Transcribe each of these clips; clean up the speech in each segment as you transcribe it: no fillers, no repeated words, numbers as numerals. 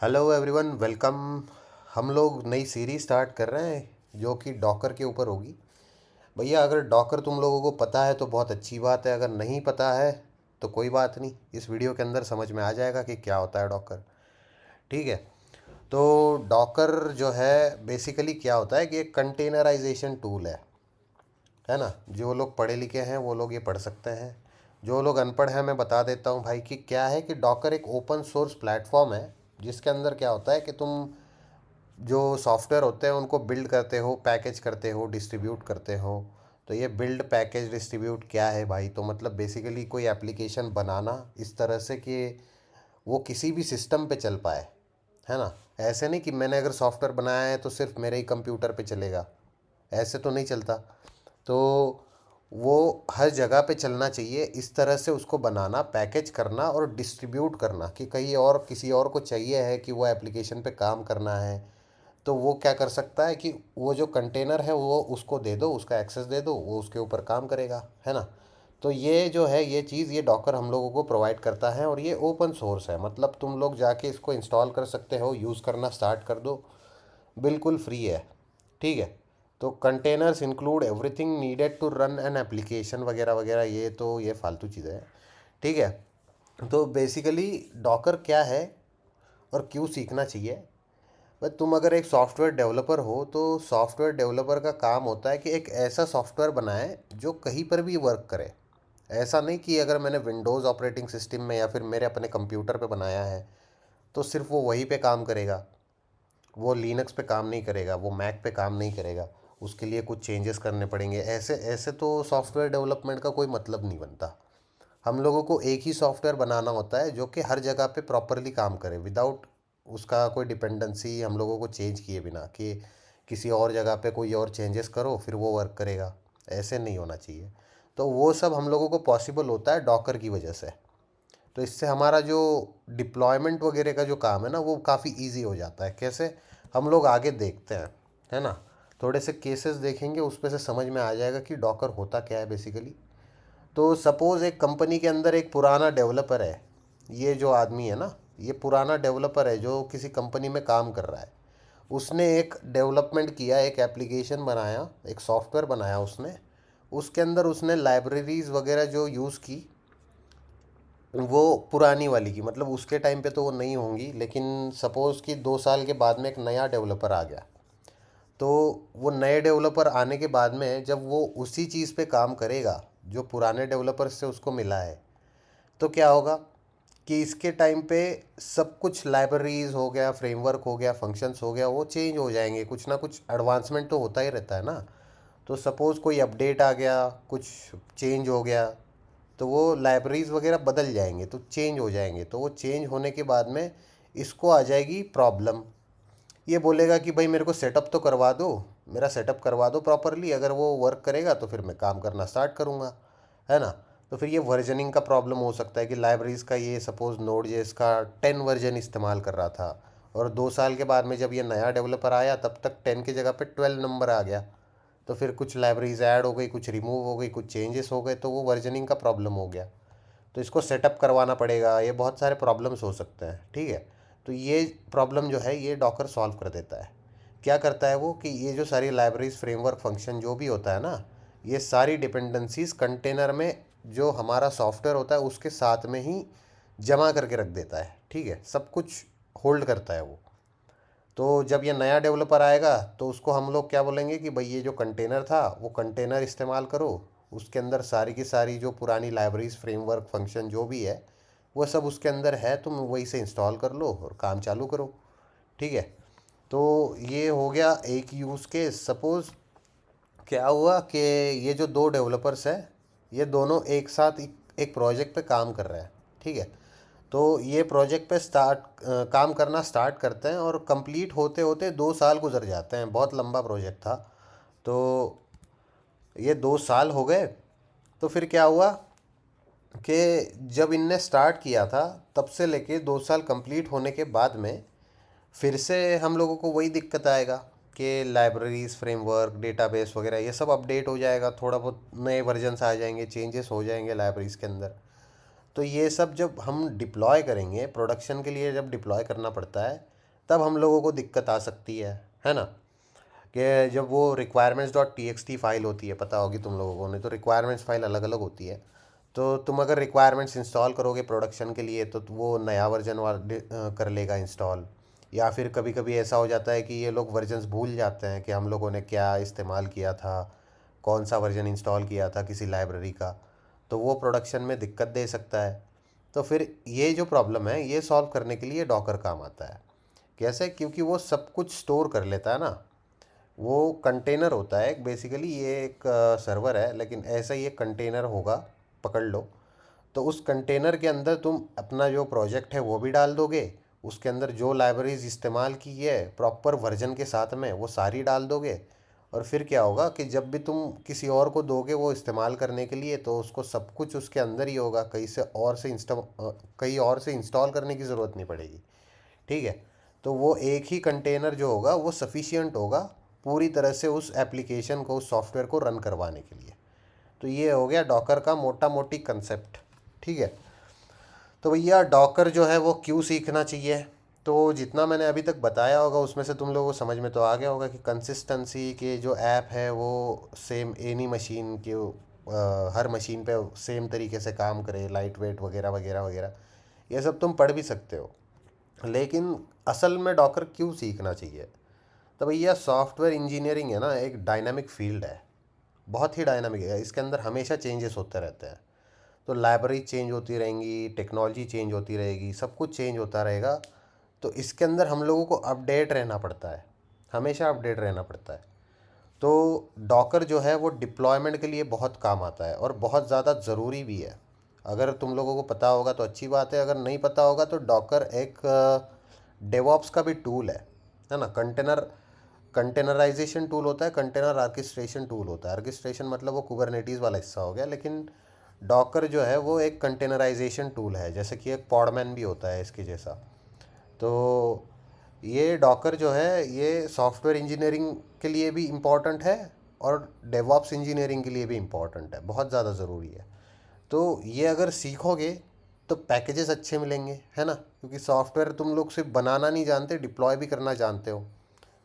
Hello everyone, welcome. हम लोग नई सीरीज स्टार्ट कर रहे हैं जो कि डॉकर के ऊपर होगी। भैया, अगर डॉकर तुम लोगों को पता है तो बहुत अच्छी बात है, अगर नहीं पता है तो कोई बात नहीं, इस वीडियो के अंदर समझ में आ जाएगा कि क्या होता है डॉकर। ठीक है। तो डॉकर जो है बेसिकली क्या होता है कि एक कंटेनराइजेशन टूल है ना। जो लोग पढ़े लिखे हैं वो लोग ये पढ़ सकते हैं। जो लोग अनपढ़ हैं मैं बता देता हूँ भाई कि क्या है कि डॉकर एक ओपन सोर्स प्लेटफॉर्म है जिसके अंदर क्या होता है कि तुम जो सॉफ्टवेयर होते हैं उनको बिल्ड करते हो, पैकेज करते हो, डिस्ट्रीब्यूट करते हो। तो ये बिल्ड पैकेज डिस्ट्रीब्यूट क्या है भाई, तो मतलब बेसिकली कोई एप्लीकेशन बनाना इस तरह से कि वो किसी भी सिस्टम पे चल पाए, है ना। ऐसे नहीं कि मैंने अगर सॉफ्टवेयर बनाया है तो सिर्फ मेरे ही कंप्यूटर पे चलेगा, ऐसे तो नहीं चलता। तो वो हर जगह पे चलना चाहिए, इस तरह से उसको बनाना, पैकेज करना और डिस्ट्रीब्यूट करना कि कहीं और किसी और को चाहिए है कि वो एप्लीकेशन पे काम करना है तो वो क्या कर सकता है कि वो जो कंटेनर है वो उसको दे दो, उसका एक्सेस दे दो, वो उसके ऊपर काम करेगा, है ना। तो ये जो है ये चीज़ ये डॉकर हम लोगों को प्रोवाइड करता है और ये ओपन सोर्स है, मतलब तुम लोग जाके इसको इंस्टॉल कर सकते हो, यूज़ करना स्टार्ट कर दो, बिल्कुल फ्री है। ठीक है। तो containers include everything needed to run an application वगैरह वगैरह, ये फालतू चीज़ें हैं। ठीक है। तो बेसिकली डॉकर क्या है और क्यों सीखना चाहिए। बस तुम अगर एक सॉफ्टवेयर डेवलपर हो तो सॉफ्टवेयर डेवलपर का काम होता है कि एक ऐसा सॉफ्टवेयर बनाए जो कहीं पर भी वर्क करे। ऐसा नहीं कि अगर मैंने विंडोज़ ऑपरेटिंग सिस्टम में या फिर मेरे अपने कंप्यूटर पे बनाया है तो सिर्फ वो वहीं पे काम करेगा, वो लिनक्स पे काम नहीं करेगा, वो मैक पे काम नहीं करेगा, उसके लिए कुछ चेंजेस करने पड़ेंगे। ऐसे ऐसे तो सॉफ्टवेयर डेवलपमेंट का कोई मतलब नहीं बनता। हम लोगों को एक ही सॉफ्टवेयर बनाना होता है जो कि हर जगह पे प्रॉपरली काम करे, विदाउट उसका कोई डिपेंडेंसी हम लोगों को चेंज किए बिना कि किसी और जगह पे कोई और चेंजेस करो फिर वो वर्क करेगा। ऐसे नहीं होना चाहिए। तो वो सब हम लोगों को पॉसिबल होता है डॉकर की वजह से। तो इससे हमारा जो डिप्लॉयमेंट वगैरह का जो काम है ना वो काफ़ी इजी हो जाता है। कैसे, हम लोग आगे देखते हैं, है ना। थोड़े से केसेस देखेंगे, उस पे से समझ में आ जाएगा कि डॉकर होता क्या है बेसिकली। तो सपोज़ एक कंपनी के अंदर एक पुराना डेवलपर है, ये जो आदमी है ना, ये पुराना डेवलपर है जो किसी कंपनी में काम कर रहा है। उसने एक डेवलपमेंट किया, एक एप्लीकेशन बनाया, एक सॉफ्टवेयर बनाया उसने। उसके अंदर उसने लाइब्रेरीज़ वगैरह जो यूज़ की वो पुरानी वाली की, मतलब उसके टाइम पे तो वो नहीं होंगी, लेकिन सपोज़ कि 2 साल के बाद में एक नया डेवलपर आ गया। तो वो नए डेवलपर आने के बाद में जब वो उसी चीज़ पे काम करेगा जो पुराने डेवलपर से उसको मिला है, तो क्या होगा कि इसके टाइम पे सब कुछ लाइब्रेरीज हो गया, फ्रेमवर्क हो गया, फंक्शंस हो गया, वो चेंज हो जाएंगे, कुछ ना कुछ एडवांसमेंट तो होता ही रहता है ना। तो सपोज़ कोई अपडेट आ गया, कुछ चेंज हो गया, तो वो लाइब्रेरीज वगैरह बदल जाएंगे, तो चेंज हो जाएंगे। तो वो चेंज होने के बाद में इसको आ जाएगी प्रॉब्लम। ये बोलेगा कि भाई मेरे को सेटअप तो करवा दो, मेरा सेटअप करवा दो प्रॉपरली, अगर वो वर्क करेगा तो फिर मैं काम करना स्टार्ट करूँगा, है ना। तो फिर ये वर्जनिंग का प्रॉब्लम हो सकता है कि लाइब्रेरीज़ का ये सपोज़ नोड जेएस का 10 वर्जन इस्तेमाल कर रहा था और 2 साल के बाद में जब ये नया डेवलपर आया तब तक 10 की जगह पे 12 नंबर आ गया। तो फिर कुछ लाइब्रेरीज ऐड हो गई, कुछ रिमूव हो गई, कुछ चेंजेस हो गए, तो वो वर्जनिंग का प्रॉब्लम हो गया। तो इसको सेटअप करवाना पड़ेगा, ये बहुत सारे प्रॉब्लम्स हो सकते हैं। ठीक है। तो ये प्रॉब्लम जो है ये डॉकर सॉल्व कर देता है। क्या करता है वो कि ये जो सारी लाइब्रेरीज, फ्रेमवर्क, फंक्शन जो भी होता है ना, ये सारी डिपेंडेंसीज कंटेनर में जो हमारा सॉफ्टवेयर होता है उसके साथ में ही जमा करके रख देता है। ठीक है, सब कुछ होल्ड करता है वो। तो जब ये नया डेवलपर आएगा तो उसको हम लोग क्या बोलेंगे कि भाई ये जो कंटेनर था वो कंटेनर इस्तेमाल करो, उसके अंदर सारी की सारी जो पुरानी लाइब्रेरीज, फ्रेमवर्क, फंक्शन जो भी है वो सब उसके अंदर है, तुम वही से इंस्टॉल कर लो और काम चालू करो। ठीक है। तो ये हो गया एक यूज़ केस। सपोज़ क्या हुआ कि ये जो दो डेवलपर्स हैं ये दोनों एक साथ एक प्रोजेक्ट पे काम कर रहे हैं। ठीक है। तो ये प्रोजेक्ट पे काम करना स्टार्ट करते हैं और कंप्लीट होते होते 2 साल गुजर जाते हैं, बहुत लंबा प्रोजेक्ट था। तो ये 2 साल हो गए। तो फिर क्या हुआ कि जब इनने स्टार्ट किया था तब से लेके 2 साल कंप्लीट होने के बाद में फिर से हम लोगों को वही दिक्कत आएगा कि लाइब्रेरीज, फ्रेमवर्क, डेटाबेस वगैरह ये सब अपडेट हो जाएगा, थोड़ा बहुत नए वर्जन्स आ जाएंगे, चेंजेस हो जाएंगे लाइब्रेरीज के अंदर। तो ये सब जब हम डिप्लॉय करेंगे, प्रोडक्शन के लिए जब डिप्लॉय करना पड़ता है तब हम लोगों को दिक्कत आ सकती है ना। कि जब वो requirements dot T x T file होती है, पता होगी तुम लोगों को, नहीं तो रिक्वायरमेंट्स फाइल अलग अलग होती है। तो तुम अगर रिक्वायरमेंट्स इंस्टॉल करोगे प्रोडक्शन के लिए तो वो नया वर्जन कर लेगा इंस्टॉल। या फिर कभी कभी ऐसा हो जाता है कि ये लोग वर्जन्स भूल जाते हैं कि हम लोगों ने क्या इस्तेमाल किया था, कौन सा वर्जन इंस्टॉल किया था किसी लाइब्रेरी का, तो वो प्रोडक्शन में दिक्कत दे सकता है। तो फिर ये जो प्रॉब्लम है ये सॉल्व करने के लिए डॉकर काम आता है। कैसे? क्योंकि वो सब कुछ स्टोर कर लेता है ना। वो कंटेनर होता है एक, बेसिकली ये एक सर्वर है, लेकिन ऐसा ही एक कंटेनर होगा, पकड़ लो। तो उस कंटेनर के अंदर तुम अपना जो प्रोजेक्ट है वो भी डाल दोगे, उसके अंदर जो लाइब्रेरीज इस्तेमाल की है प्रॉपर वर्जन के साथ में वो सारी डाल दोगे। और फिर क्या होगा कि जब भी तुम किसी और को दोगे वो इस्तेमाल करने के लिए, तो उसको सब कुछ उसके अंदर ही होगा, कहीं और से इंस्टॉल करने की ज़रूरत नहीं पड़ेगी। ठीक है। तो वो एक ही कंटेनर जो होगा वो सफिशियंट होगा पूरी तरह से उस एप्लीकेशन को, उस सॉफ्टवेयर को रन करवाने के लिए। तो ये हो गया डॉकर का मोटा मोटी कंसेप्ट। ठीक है। तो भैया डॉकर जो है वो क्यों सीखना चाहिए? तो जितना मैंने अभी तक बताया होगा उसमें से तुम लोगों को समझ में तो आ गया होगा कि कंसिस्टेंसी के जो ऐप है वो सेम एनी मशीन के हर मशीन पे सेम तरीके से काम करे, लाइट वेट वगैरह वगैरह वगैरह, ये सब तुम पढ़ भी सकते हो। लेकिन असल में डॉकर क्यों सीखना चाहिए? तो भैया सॉफ्टवेयर इंजीनियरिंग है ना, एक डायनामिक फील्ड है, बहुत ही डायनामिक है। इसके अंदर हमेशा चेंजेस होते रहते हैं। तो लाइब्रेरी चेंज होती रहेंगी, टेक्नोलॉजी चेंज होती रहेगी, सब कुछ चेंज होता रहेगा। तो इसके अंदर हम लोगों को अपडेट रहना पड़ता है, हमेशा अपडेट रहना पड़ता है। तो डॉकर जो है वो डिप्लॉयमेंट के लिए बहुत काम आता है और बहुत ज़्यादा ज़रूरी भी है। अगर तुम लोगों को पता होगा तो अच्छी बात है, अगर नहीं पता होगा तो डॉकर एक डेवॉप्स का भी टूल है ना। कंटेनराइजेशन टूल होता है, कंटेनर आर्केस्ट्रेशन टूल होता है। आर्केस्ट्रेशन मतलब वो कुबरनेटीज़ वाला हिस्सा हो गया, लेकिन डॉकर जो है वो एक कंटेनराइजेशन टूल है, जैसे कि एक पॉडमैन भी होता है इसके जैसा। तो ये डॉकर जो है ये सॉफ्टवेयर इंजीनियरिंग के लिए भी इम्पॉर्टेंट है और डेवॉप्स इंजीनियरिंग के लिए भी इम्पॉर्टेंट है, बहुत ज़्यादा ज़रूरी है। तो ये अगर सीखोगे तो पैकेजेस अच्छे मिलेंगे, है ना, क्योंकि सॉफ्टवेयर तुम लोग सिर्फ बनाना नहीं जानते, डिप्लॉय भी करना जानते हो।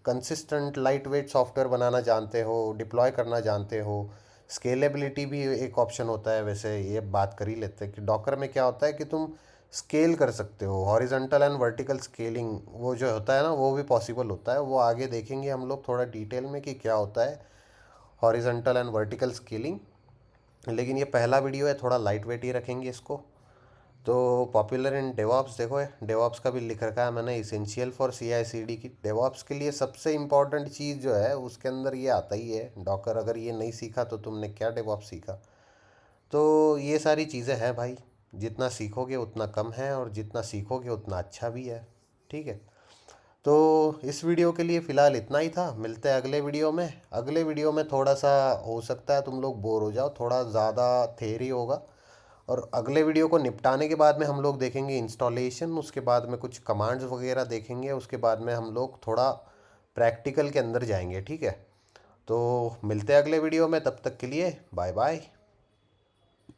कंसिस्टेंट लाइट वेट सॉफ्टवेयर बनाना जानते हो, डिप्लॉय करना जानते हो। स्केलेबिलिटी भी एक ऑप्शन होता है, वैसे ये बात कर ही लेते हैं कि डॉकर में क्या होता है कि तुम स्केल कर सकते हो, हॉरिजॉन्टल एंड वर्टिकल स्केलिंग वो जो होता है ना वो भी पॉसिबल होता है। वो आगे देखेंगे हम लोग थोड़ा डिटेल में कि क्या होता है हॉरिजॉन्टल एंड वर्टिकल स्केलिंग। लेकिन ये पहला वीडियो है, थोड़ा लाइट वेट ही रखेंगे इसको। तो पॉपुलर इन डेवॉप्स देखो, है डेवॉप्स का भी लिख रखा है मैंने, essential for C I C D की। डेवॉप्स के लिए सबसे इम्पॉर्टेंट चीज़ जो है उसके अंदर ये आता ही है डॉकर। अगर ये नहीं सीखा तो तुमने क्या डेवॉप्स सीखा? तो ये सारी चीज़ें हैं भाई, जितना सीखोगे उतना कम है और जितना सीखोगे उतना अच्छा भी है। ठीक है। तो इस वीडियो के लिए फ़िलहाल इतना ही था, मिलते हैं अगले वीडियो में। अगले वीडियो में थोड़ा सा हो सकता है तुम लोग बोर हो जाओ, थोड़ा ज़्यादा थेरी होगा। और अगले वीडियो को निपटाने के बाद में हम लोग देखेंगे इंस्टॉलेशन, उसके बाद में कुछ कमांड्स वगैरह देखेंगे, उसके बाद में हम लोग थोड़ा प्रैक्टिकल के अंदर जाएंगे। ठीक है। तो मिलते हैं अगले वीडियो में, तब तक के लिए बाय बाय।